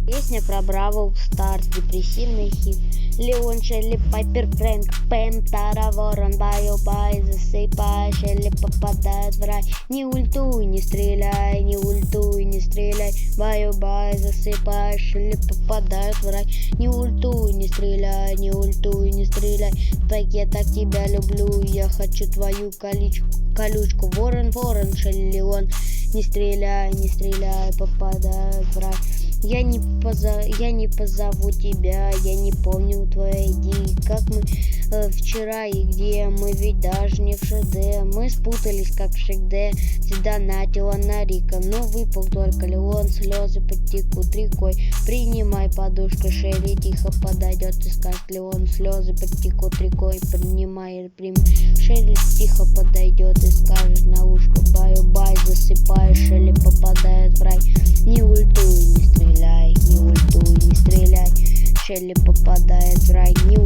Песня про Бравл Старс, депрессивный хит. Леон, Шелли, Пайпер, Фрэнк, Пэм, Тара, Ворон, Бай, засыпай, Шелли попадает в рай. Не ультуй, не стреляй, не ультуй, не стреляй, бай, засыпай, Шелли попадает в рай. Не ультуй, не стреляй, не ультуй, не стреляй, так я так тебя люблю, я хочу твою колючку. Ворон, Шелли, Леон, не стреляй, попадает в рай. Я не позову тебя, я не помню твои ID, как мы вчера и где, мы ведь даже не в ШД, мы спутались как в ШД, задонатила на Рика, но выпал только Леон, слезы потекут рекой, принимай подушку, Шелли тихо подойдет и скажет: Леон, слезы потекут рекой, принимай, Шелли тихо подойдет и скажет на ушко: бай, засыпай, Шелли попадает в рай. Не ультуй, не стреляй, не ультуй, не стреляй, Шелли попадает в рай. Не